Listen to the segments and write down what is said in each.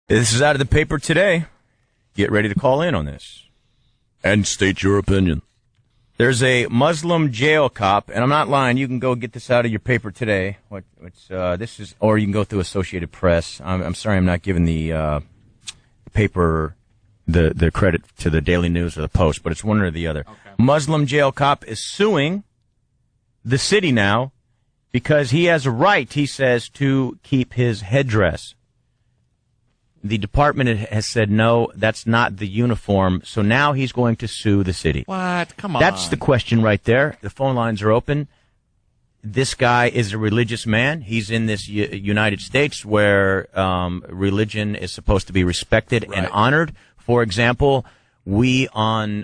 This is out of the paper today. Get ready to call in on this and state your opinion. There's a Muslim jail cop, and I'm not lying. You can go get this out of your paper today. This is, or you can go through Associated Press. I'm sorry, I'm not giving the paper the credit to the Daily News or the Post, but it's one or the other. Okay. Muslim jail cop is suing the city now because he has a right, he says, to keep his headdress. The department has said, no, that's not the uniform, so now he's going to sue the city. What? Come on. That's the question right there. The phone lines are open. This guy is a religious man. He's in this United States where religion is supposed to be respected and honored. For example, we on,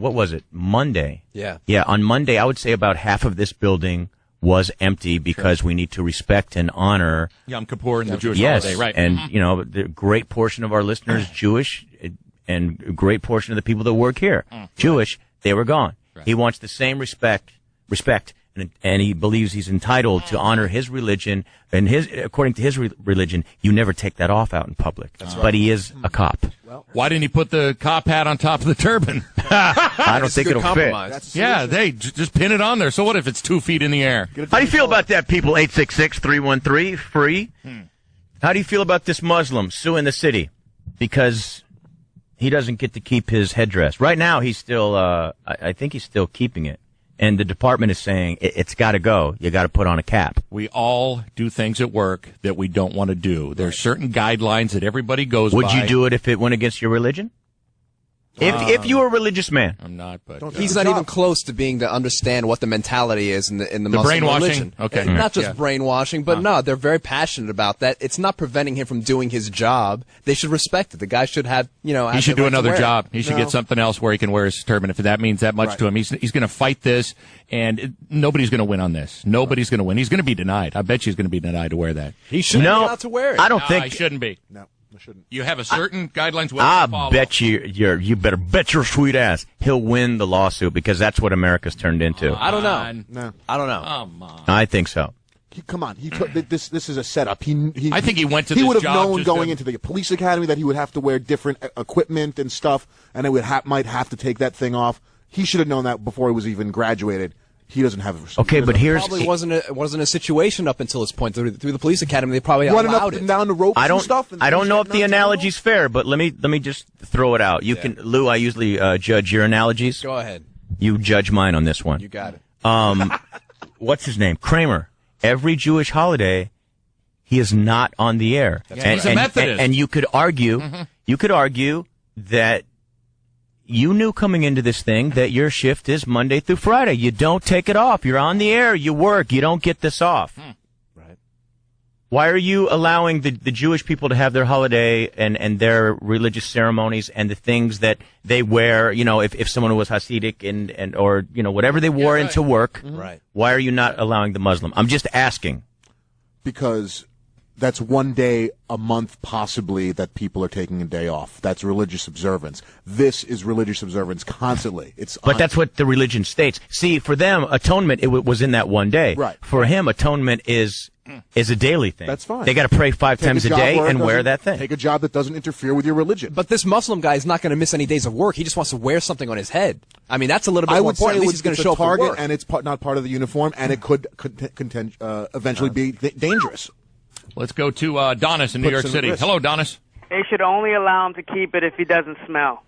what was it, Monday? Yeah. Yeah, on Monday, I would say about half of this building was empty because we need to respect and honor Yom Kippur and the Jewish yes, holiday, right? And you know, the great portion of our listeners Jewish, and a great portion of the people that work here Jewish. They were gone. Right. He wants the same respect, and he believes he's entitled to honor his religion. And according to his religion, you never take that off out in public. That's right. But he is a cop. Well, why didn't he put the cop hat on top of the turban? I don't think it'll fit. Yeah, they just pin it on there. So what if it's 2 feet in the air? How do you feel about that, people? 866-313-FREE. How do you feel about this Muslim suing the city because he doesn't get to keep his headdress? Right now, he's still, I think he's still keeping it. And the department is saying, it's got to go. You got to put on a cap. We all do things at work that we don't want to do. There's certain guidelines that everybody goes by. Would you do it if it went against your religion? If you were a religious man. I'm not, but he's not even close to being to understand what the mentality is in the Muslim brainwashing religion. Okay. Not just brainwashing, but no, they're very passionate about that. It's not preventing him from doing his job. They should respect it. The guy should have, he should do another job. He should get something else where he can wear his turban if that means that much to him. He's going to fight this, and nobody's going to win on this. Nobody's going to win. He's going to be denied. I bet you he's going to be denied to wear that. He shouldn't be allowed to wear it. I don't think he shouldn't be. No. Shouldn't. You have a certain guidelines. I bet you better bet your sweet ass he'll win the lawsuit because that's what America's turned into. I don't know. No, I don't know. Come on. I think so. Come on. This is a setup. I think he went to. He this would have job known going into the police academy that he would have to wear different equipment and stuff, and it might have to take that thing off. He should have known that before he was even graduated. He doesn't have. Okay, but here's probably wasn't a situation up until this point through the police academy. They probably allowed it. Down the ropes and stuff. I don't know if the analogy's fair, but let me just throw it out. You can, Lou. I usually judge your analogies. Go ahead. You judge mine on this one. You got it. What's his name? Kramer. Every Jewish holiday, he is not on the air. He's a Methodist. And you could argue, that you knew coming into this thing that your shift is Monday through Friday. You don't take it off. You're on the air. You work. You don't get this off. Right. Why are you allowing the Jewish people to have their holiday and their religious ceremonies and the things that they wear? You know, if someone was Hasidic and or you know whatever they wore into work. Right. Why are you not allowing the Muslim? I'm just asking. Because that's one day a month possibly that people are taking a day off. That's religious observance. This is religious observance constantly. But that's what the religion states. See, for them, atonement was in that one day. Right. For him, atonement is a daily thing. That's fine. They got to pray 5 times a day and wear that thing. Take a job that doesn't interfere with your religion. But this Muslim guy is not going to miss any days of work. He just wants to wear something on his head. I mean, that's a little bit more important. At least he's going to show up for work. And it's not part of the uniform, and it could eventually be dangerous. Let's go to Donis in New York City. Hello, Donis. They should only allow him to keep it if he doesn't smell.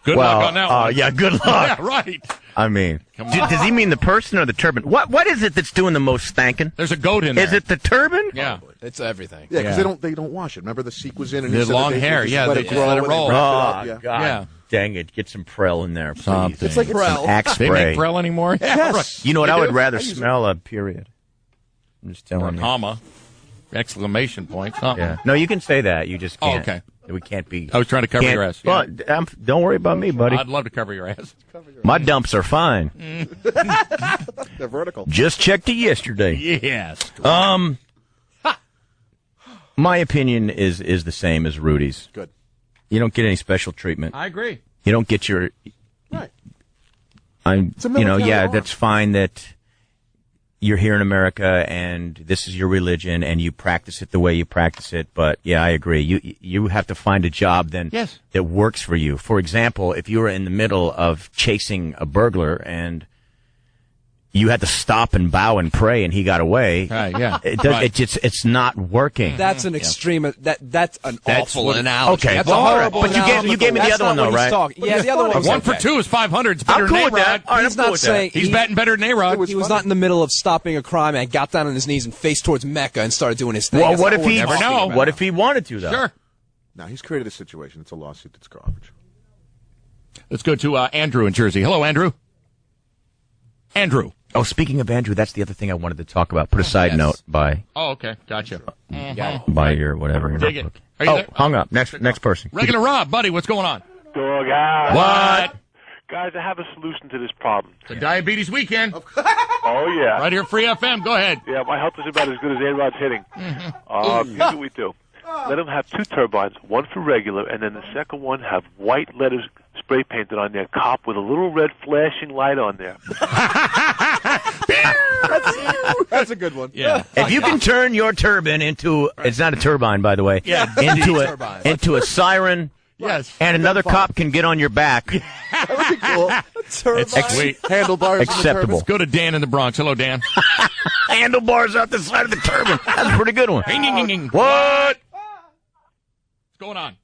Good luck on that one. Yeah, good luck. Yeah, right. I mean, does he mean the person or the turban? What is it that's doing the most stanking? There's a goat in there. Is it the turban? Yeah. It's everything. Yeah, because they don't wash it. Remember the Sikh was in and the long hair. Yeah, let it roll. Oh, God. Yeah. Dang it. Get some Prel in there, please. It's like Prel. Axe spray. They make Prel anymore? Yeah, yes. Right. You know what? I would rather smell a period. I'm just telling you. Comma. Exclamation point. Something. Yeah. No, you can say that. You just can't. Oh, okay. We can't be. I was trying to cover your ass. Well, don't worry about me, buddy. I'd love to cover your ass. My dumps are fine. They're vertical. Just checked it yesterday. Yes. My opinion is the same as Rudy's. Good. You don't get any special treatment. I agree. You don't get your. Right. That's fine that you're here in America and this is your religion and you practice it the way you practice it. But yeah, I agree. You have to find a job then that works for you. For example, if you were in the middle of chasing a burglar and you had to stop and bow and pray, and he got away. It's not working. That's an extreme. That's an awful analogy. Okay, that's well, a horrible. But you gave me the other one though, right? Yeah, the other one. 1 for 2 is 500. It's better I'm cool than with A-Rod. that. All right, He's not saying he's batting better than A-Rod. He was not in the middle of stopping a crime and got down on his knees and faced towards Mecca and started doing his thing. Well, That's what not if he? we're talking about. What if he wanted to though? Sure. No, he's created a situation. It's a lawsuit. It's garbage. Let's go to Andrew in Jersey. Hello, Andrew. Andrew. Oh, speaking of Andrew, that's the other thing I wanted to talk about. Put a side note by. Oh, okay. Gotcha. By your whatever. Your Dig it. notebook. Are you Oh, there? hung up. Next person. Regular Rob, buddy, what's going on? Dog out. What? Guys, I have a solution to this problem. It's a diabetes weekend. Oh, yeah. Right here, Free FM. Go ahead. Yeah, my health is about as good as A-Rod's hitting. Here's what we do. Let him have 2 turbines, one for regular, and then the second one have white letters spray painted on there, cop with a little red flashing light on there. That's a good one. Yeah. If you can turn your turban it's not a turbine, by the way. Yeah. into a siren. Yes. And another cop can get on your back. That would be cool. It's sweet. Handlebars. Acceptable. Let's go to Dan in the Bronx. Hello, Dan. Handlebars out the side of the turban. That's a pretty good one. What? What's going on?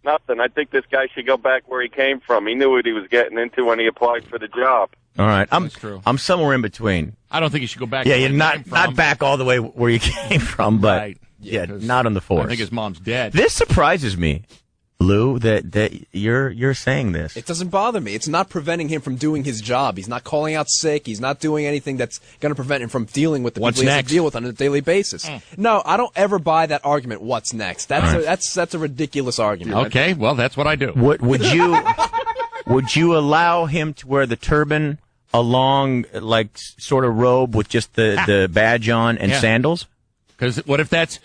Nothing. I think this guy should go back where he came from. He knew what he was getting into when he applied for the job. All right. That's true. I'm somewhere in between. I don't think you should go back. Yeah, to you're where he came not from. back all the way where you came from, but Right. yeah, 'Cause not on the force. I think his mom's dead. This surprises me, Lou, that you're saying this. It doesn't bother me. It's not preventing him from doing his job. He's not calling out sick. He's not doing anything that's going to prevent him from dealing with the What's people he has next? to deal with on a daily basis. No, I don't ever buy that argument. What's next? That's a ridiculous argument. Okay, well, that's what I do. Would you allow him to wear the turban along like sort of robe with just the badge on and sandals? Because what if that's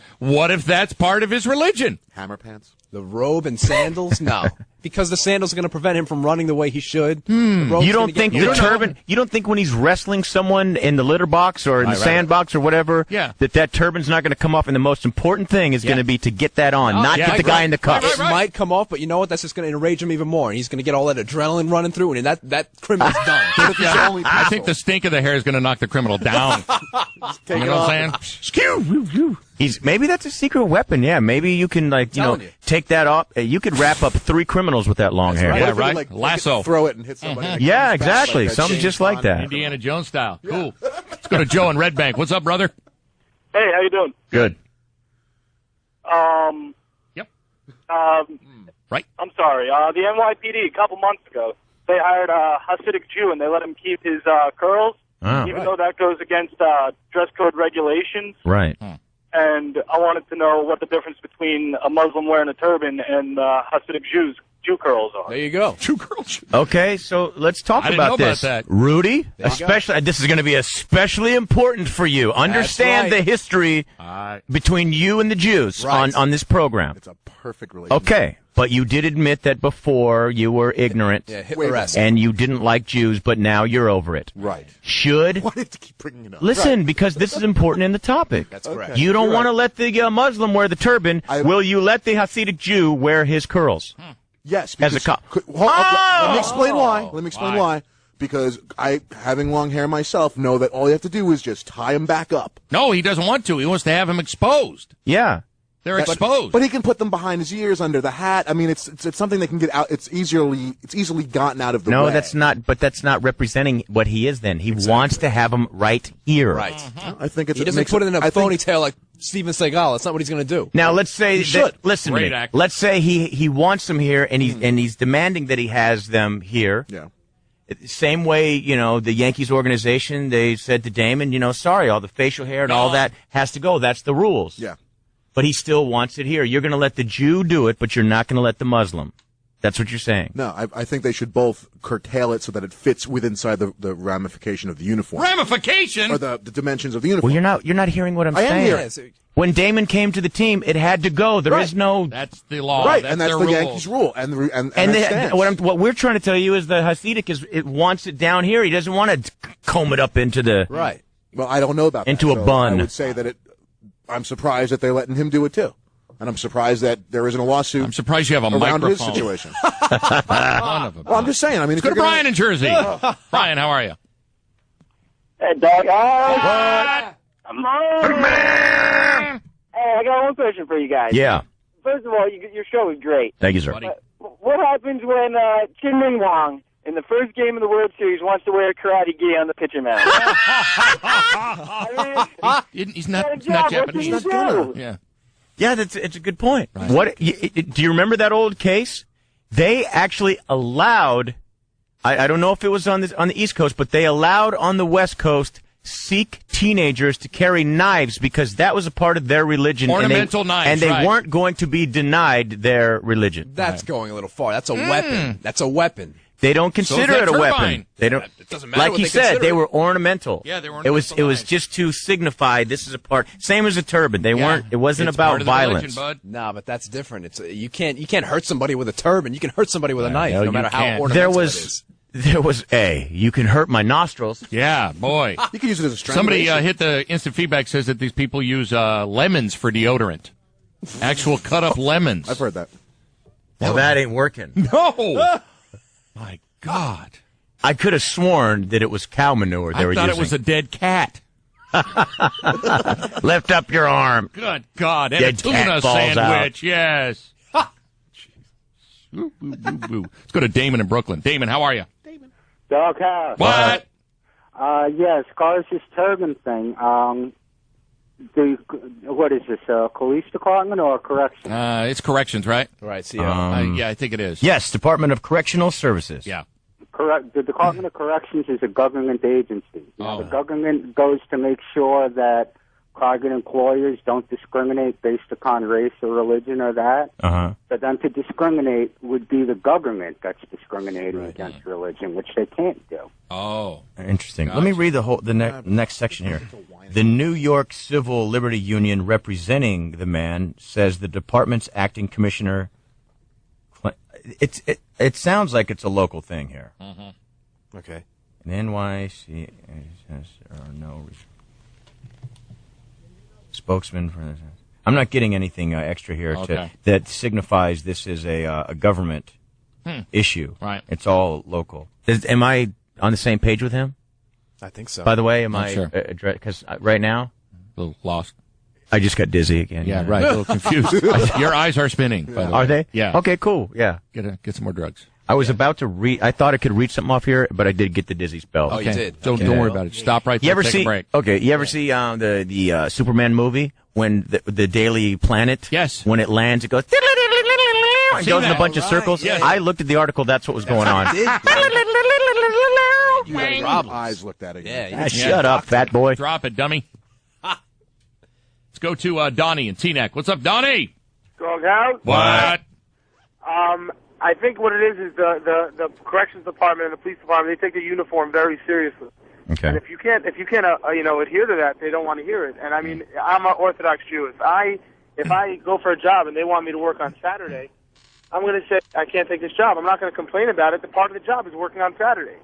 part of his religion? Hammer pants. The robe and sandals? No. Because the sandals are going to prevent him from running the way he should. You don't think the turban? You don't think when he's wrestling someone in the litter box or in the sandbox or whatever, that turban's not going to come off? And the most important thing is going to be to get that on, not get the guy in the cuffs. It might come off, but you know what? That's just going to enrage him even more. And he's going to get all that adrenaline running through, and that criminal's done. I think the stink of the hair is going to knock the criminal down. You know what I'm saying? Maybe that's a secret weapon. Yeah, maybe you can take that off. You could wrap up 3 criminals with that long hair. Yeah, What if he, right. like, Lasso. Throw it and hit somebody. Like, Yeah, back exactly. like that Something James just like Bond. that. Indiana Jones style. Cool. Let's go to Joe in Red Bank. What's up, brother? Hey, how you doing? Good. Yep. Right. I'm sorry. The NYPD a couple months ago, they hired a Hasidic Jew and they let him keep his curls, even though that goes against dress code regulations. Right. And I wanted to know what the difference between a Muslim wearing a turban and Hasidic Jew curls are. There you go. True girls. Okay, so let's talk I didn't know about this. about that. Rudy, especially this is going to be especially important for you. Understand right. the history between you and the Jews on this program. It's a perfect relationship. Okay, but you did admit that before you were ignorant Hitler-esque. and you didn't like Jews, but now you're over it. Right. Should Why do you have to keep bringing it up? listen because this is important in the topic. That's correct. You don't want to let the Muslim wear the turban. Will you let the Hasidic Jew wear his curls? Yes. As a because- cop. Let me explain why. Let me explain why. Because I, having long hair myself, know that all you have to do is just tie them back up. No, he doesn't want to. He wants to have him exposed. Yeah. They're exposed. But he can put them behind his ears, under the hat. I mean, it's something that can get out. It's easily gotten out of the way. No, that's not representing what he is then. He wants to have them right here. Right. I think it's. He doesn't put it in a ponytail like Steven Seagal. That's not what he's going to do. Now let's say listen to Great me. act. Let's say he wants them here and he's demanding that he has them here. Yeah. Same way, the Yankees organization, they said to Damon, sorry, all the facial hair and all that has to go. That's the rules. Yeah. But he still wants it here. You're going to let the Jew do it, but you're not going to let the Muslim. That's what you're saying. No, I think they should both curtail it so that it fits inside the ramification of the uniform. Ramification? Or the dimensions of the uniform. Well, you're not hearing what I'm I am saying. hearing. When Damon came to the team, it had to go. There is no That's the law. Right, That's and that's their the rule. Yankees' rule, and that stands. what we're trying to tell you is the Hasidic it wants it down here. He doesn't want to comb it up into the Right. Well, I don't know about into that. a bun. I would say that I'm surprised that they're letting him do it too, and I'm surprised that there isn't a lawsuit. I'm surprised you have a around microphone. his situation. Son of a Well, I'm just saying. I mean, Let's go to Brian in Jersey. Brian, how are you? Hey, dog. I'm on. Hey, I got one question for you guys. Yeah. First of all, your show is great. Thank you, sir. What happens when Chin Ming Wong, in the first game of the World Series, wants to wear a karate gi on the pitcher mound? He's not What Japanese. can you do? Yeah. Yeah, it's a good point. Right. Do you remember that old case? They actually allowed. I don't know if it was on the East Coast, but they allowed on the West Coast Sikh teenagers to carry knives because that was a part of their religion. Ornamental knives, and they right. weren't going to be denied their religion. That's going a little far. That's a weapon. That's a weapon. They don't consider So is it a that weapon. turbine. They don't. It doesn't matter Like what he they said, consider they it. were ornamental. Yeah, they were It was ornamental knives. just to signify this is a part. Same as a turban. They weren't. It wasn't It's about part of the violence. religion, bud. Nah, but that's different. It's you can't hurt somebody with a turban. You can hurt somebody with a knife, no, no you matter how can't. ornamental it is. There was you can hurt my nostrils. Yeah, boy. You can use it as a Somebody strangulation. hit the instant feedback says that these people use lemons for deodorant. Actual cut up lemons. I've heard that. Well, that ain't working. No. My God. I could have sworn that it was cow manure they I were thought using. it was a dead cat. Lift up your arm. Good God. And Dead a tuna cat falls sandwich. Yes. Ooh, ooh, ooh, ooh. Let's go to Damon in Brooklyn. Damon, how are you? Doghouse. What? Yes, Carl's turban thing. What is this? Police department or correction? It's corrections, right? Right. See, Yeah, I think it is. Yes, Department of Correctional Services. Yeah. Correct. The Department of Corrections is a government agency. Oh. The government goes to make sure that private employers don't discriminate based upon race or religion or that. Uh-huh. For them to discriminate would be the government that's discriminating against religion, which they can't do. Oh. Interesting. Let me read the next section here. The New York Civil Liberty Union representing the man says the department's acting commissioner. It sounds like it's a local thing here. Mm-hmm. okay. An NYC or no spokesman for this. I'm not getting anything extra here Okay. that signifies this is a government issue. Right. It's all local. Am I on the same page with him? I think so. By the way, am Not I? sure. Because right now, A little lost. I just got dizzy again. Yeah, right. A little confused. Your eyes are spinning, by the way. Are they? Yeah. Okay, cool. Yeah. Get some more drugs. I was about to read. I thought I could read something off here, but I did get the dizzy spell. Oh, you did? Don't, Okay. don't worry about it. Stop right there. You ever Take see? a break. Okay. You ever see the Superman movie when the Daily Planet? Yes. When it lands, it goes. It seen goes in a that. bunch of circles. Yes. I looked at the article. That's what was going on. You had problems. Eyes looked at it. Yeah. Ah, shut up, fat boy. Drop it, dummy. Let's go to Donnie in Teaneck. What's up, Donnie? Doghouse? What? I think what it is the corrections department and the police department, they take the uniform very seriously. Okay. And if you can't adhere to that, they don't want to hear it. And I mean, I'm an Orthodox Jew. If I go for a job and they want me to work on Saturday, I'm going to say I can't take this job. I'm not going to complain about it. The part of the job is working on Saturday.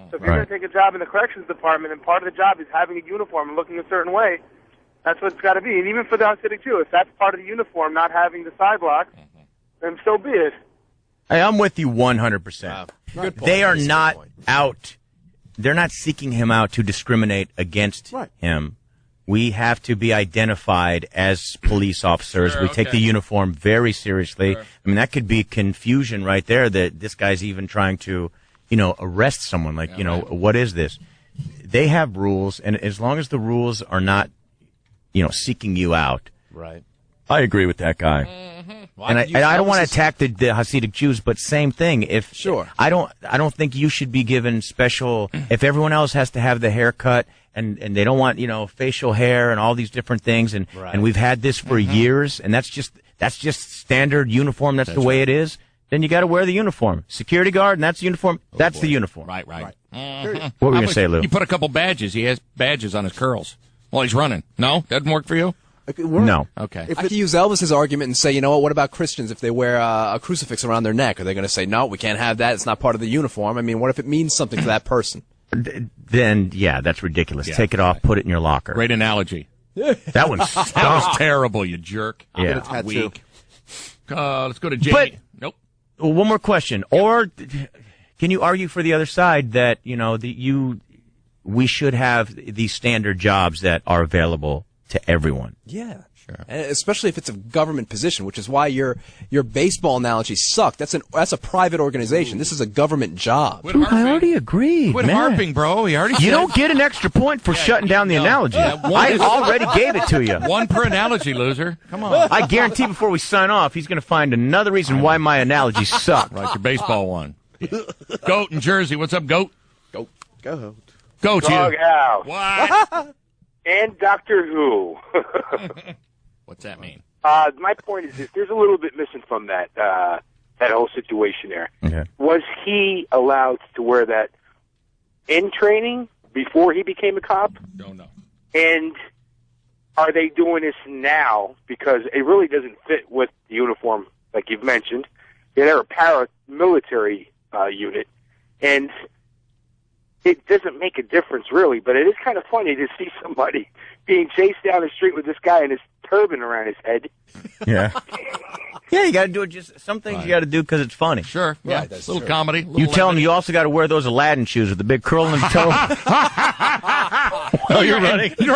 So if you're going to take a job in the corrections department and part of the job is having a uniform and looking a certain way, that's what it's got to be. And even for the Hasidic Jew, if that's part of the uniform, not having the side block, then so be it. Hey, I'm with you 100%. Good point. They are That's a good not point. out. They're not seeking him out to discriminate against him. We have to be identified as police officers. Sure, we take okay. the uniform very seriously. Sure. I mean, that could be confusion right there that this guy's even trying to, arrest someone. Like, what is this? They have rules, and as long as the rules are not, seeking you out. Right. I agree with that guy. Well, And use I don't want to Elvis's- attack the Hasidic Jews, but same thing. Sure. I don't think you should be given special. If everyone else has to have the haircut and they don't want facial hair and all these different things, and we've had this for years, and that's just standard uniform. That's the way it is. Then you got to wear the uniform. Security guard, and that's the uniform. That's the uniform. Right. What were you going to say, Lou? You put a couple badges. He has badges on his curls while he's running. No? Doesn't work for you? No. Okay. I could use Elvis's argument and say, what about Christians if they wear a crucifix around their neck? Are they going to say, no, we can't have that. It's not part of the uniform. I mean, what if it means something to that person? then yeah, that's ridiculous. Yeah, Take it off, put it in your locker. Great analogy. That one's That was terrible, you jerk. Yeah. Get a tattoo. Weak. Let's go to Jamie. Nope. One more question. Or can you argue for the other side that, we should have these standard jobs that are available to everyone? Yeah. Sure. And especially if it's a government position, which is why your baseball analogy sucked. That's a private organization. This is a government job. Dude, I already agree. Quit man. harping, bro. He already You said. don't get an extra point for shutting down the analogy. I already gave it to you. One per analogy, loser. Come on. I guarantee before we sign off, he's going to find another reason why my analogy sucked. Right, your baseball one. Goat in Jersey. What's up, Goat? Go. Goat, you. Doghouse. What? And Doctor Who. What's that mean? My point is this: there's a little bit missing from that whole situation there. Okay. Was he allowed to wear that in training before he became a cop? Don't know. And are they doing this now because it really doesn't fit with the uniform, like you've mentioned? They're a paramilitary unit, and it doesn't make a difference really, but it is kind of funny to see somebody being chased down the street with this guy and his turban around his head. Yeah. Yeah, you got to do it. Just some things you got to do because it's funny. Sure. Yeah. Right, that's a little true. comedy. You tell them you also got to wear those Aladdin shoes with the big curl in the toe. Oh, you're running. You're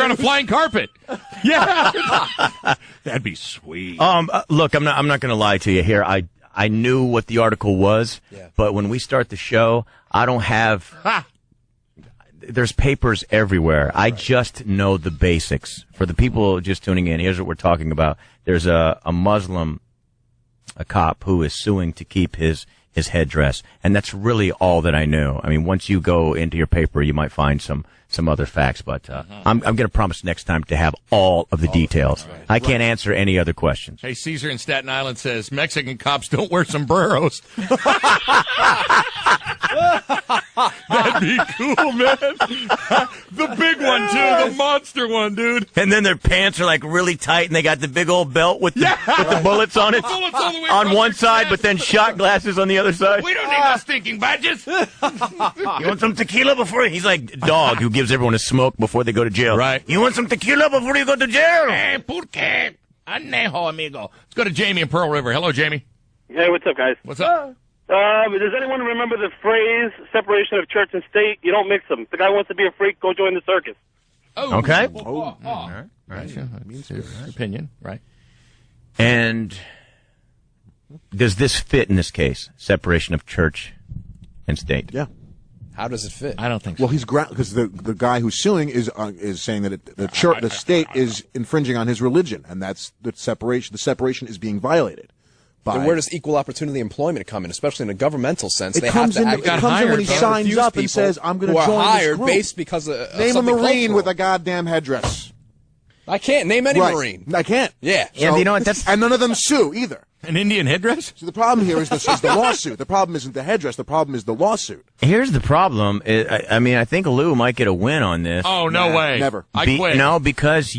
on a flying carpet. Yeah. That'd be sweet. Look, I'm not going to lie to you here. I knew what the article was, but when we start the show, I don't have. There's papers everywhere. I just know the basics. For the people just tuning in, here's what we're talking about. There's a Muslim, a cop who is suing to keep his headdress, and that's really all that I knew. I mean, once you go into your paper, you might find some other facts, but I'm going to promise next time to have all of the details. Right. I can't answer any other questions. Hey, Caesar in Staten Island says Mexican cops don't wear sombreros. That'd be cool, man. The big one, too. The monster one, dude. And then their pants are like really tight, and they got the big old belt with the bullets on it Bullets all the way on across one their side, chest. but then shot glasses on the other side. We don't need no stinking badges. You want some tequila before? He's like a dog who gives everyone a smoke before they go to jail. Right. You want some tequila before you go to jail? Hey, porque anejo, amigo. Let's go to Jamie in Pearl River. Hello, Jamie. Hey, what's up, guys? What's up? Does anyone remember the phrase separation of church and state? You don't mix them. The guy wants to be a freak, go join the circus. Oh. Okay. All right. That's his opinion, right? And does this fit in this case? Separation of church and state? Yeah. How does it fit? I don't think so. Well, he's because the guy who's suing is saying that the state is infringing on his religion, and that's the separation. The separation is being violated. Then where does equal opportunity employment come in, especially in a governmental sense? It They comes have in. to It comes in when he signs up and says, "I'm going to join who are hired this group." based because of Name a something Marine cultural. with a goddamn headdress. I can't name any Right. Marine. I can't. Yeah. And you know what? That's and none of them sue either. An Indian headdress? So the problem here is the lawsuit. The problem isn't the headdress. The problem is the lawsuit. here's the problem. I mean, I think Lou might get a win on this. Oh, no way. never. I quit. No, because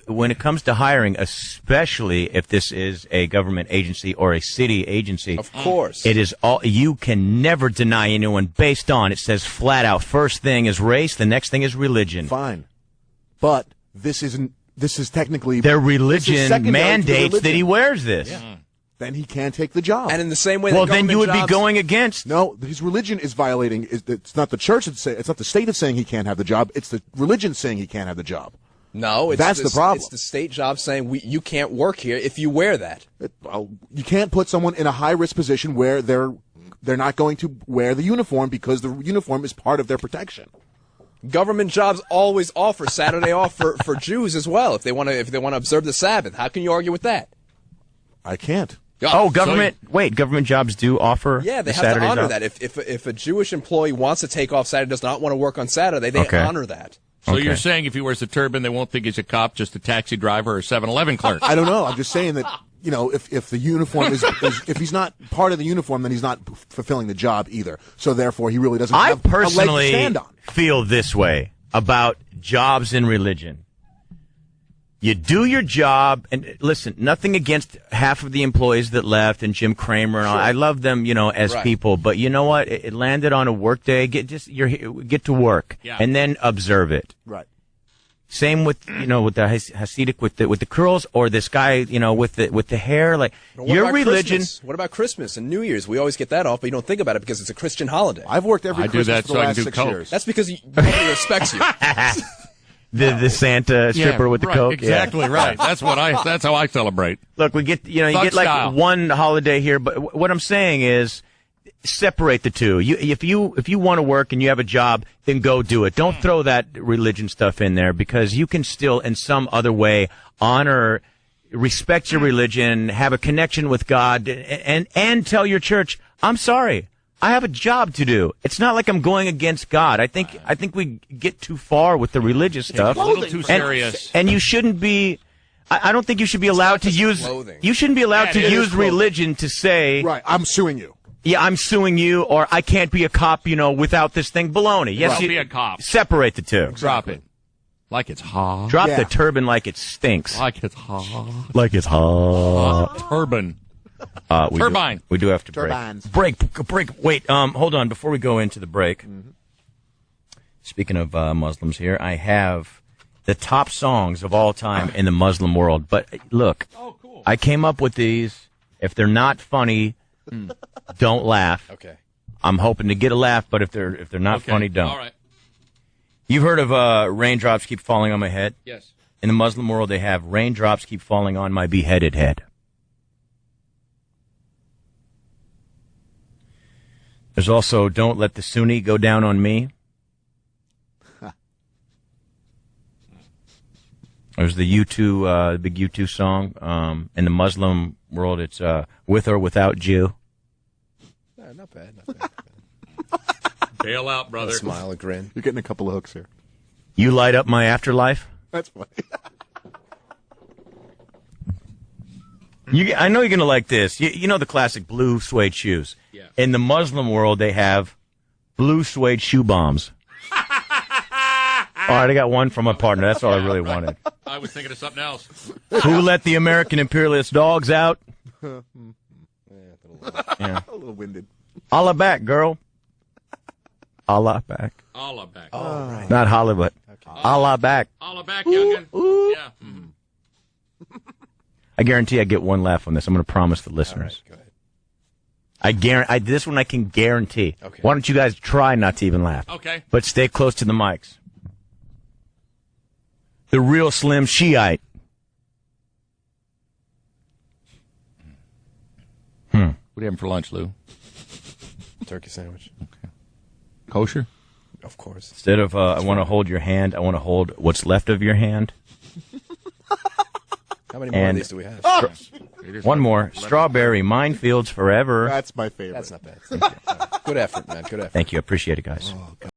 when it comes to hiring, especially if this is a government agency or a city agency, Of course. it is all. You can never deny anyone based on. It says flat out. First thing is race. The next thing is religion. Fine, but this isn't. This is technically Their this is religion secondary to the mandates that he religion. wears this. Then he can't take the job. And in the same way, Well, that then you would government be jobs- going against. No, his religion is violating. It's not the church. It's not the state that's saying he can't have the job. It's the religion saying he can't have the job. No, it's That's the problem. It's the state job saying you can't work here if you wear that. Well, you can't put someone in a high risk position where they're not going to wear the uniform because the uniform is part of their protection. Government jobs always offer Saturday off for Jews as well if they want to observe the Sabbath. How can you argue with that? I can't. Oh, government. Wait, government jobs do offer. Yeah, they the have Saturdays to honor off? that. If a Jewish employee wants to take off Saturday, does not want to work on Saturday, they Okay. honor that. So Okay. you're saying if he wears a turban, they won't think he's a cop, just a taxi driver or 7-Eleven clerk? I don't know. I'm just saying that if the uniform is if he's not part of the uniform, then he's not fulfilling the job either. So therefore, he really doesn't I have a leg to personally stand on. feel this way about jobs in religion. You do your job, and listen, nothing against half of the employees that left and Jim Cramer and all. I love them, as people. But you know what? It landed on a work day. Get to work, and then observe it. Right. Same with with the Hasidic with the curls, or this guy with the hair. Like your religion. Christmas? What about Christmas and New Year's? We always get that off, but you don't think about it because it's a Christian holiday. I've worked every Christmas for the last 6 years. That's because nobody respects you. The Santa stripper with the Coke. Exactly right. That's how I celebrate. Look, we get you get like style. one holiday here, but what I'm saying is separate the two. If you want to work and you have a job, then go do it. Don't throw that religion stuff in there, because you can still in some other way honor, respect your religion, have a connection with God, and tell your church, I'm sorry, I have a job to do. It's not like I'm going against God. I think we get too far with the religious stuff. A little too serious. And you shouldn't be. I don't think you should be allowed to use. You shouldn't be allowed to use religion to say. Right. I'm suing you. Yeah, I'm suing you, or I can't be a cop, without this thing. Baloney. Yes, Be a cop. Separate the two. Drop it. Like it's hot. Drop the turban like it stinks. Like it's hot. Like it's hot. Turban. Turbine. We do have to Turbines. break. Wait, hold on. Before we go into the break, speaking of Muslims here, I have the top songs of all time in the Muslim world. But look, I came up with these. If they're not funny, don't laugh. Okay. I'm hoping to get a laugh, but if they're not funny, don't. All right. You've heard of raindrops keep falling on my head? Yes. In the Muslim world, they have raindrops keep falling on my beheaded head. There's also don't let the Sunni go down on me. There's the U2, the big U2 song. In the Muslim world, it's with or without Jew. Not bad. Bail out, brother. A smile, a grin. You're getting a couple of hooks here. You light up my afterlife. That's funny. I know you're going to like this. You know the classic blue suede shoes. Yeah. In the Muslim world, they have blue suede shoe bombs. All right, I got one from my partner. That's all I really wanted. I was thinking of something else. Who let the American imperialist dogs out? A little winded. Allah back, girl. Allah back. Allah back. Oh, right. Not Hollywood. Okay. Allah back. Allah back, youngin'. Yeah. Mm-hmm. I guarantee I get one laugh on this. I'm going to promise the listeners. All right, go ahead. I guarantee. This one I can guarantee. Okay. Why don't you guys try not to even laugh? Okay. But stay close to the mics. The real Slim Shiite. What are you having for lunch, Lou? Turkey sandwich. Okay. Kosher? Of course. Instead of I want to hold your hand, I want to hold what's left of your hand. How many more of these do we have? One more. Strawberry minefields forever. That's my favorite. That's not bad. Good effort, man. Good effort. Thank you. I appreciate it, guys. Oh, God.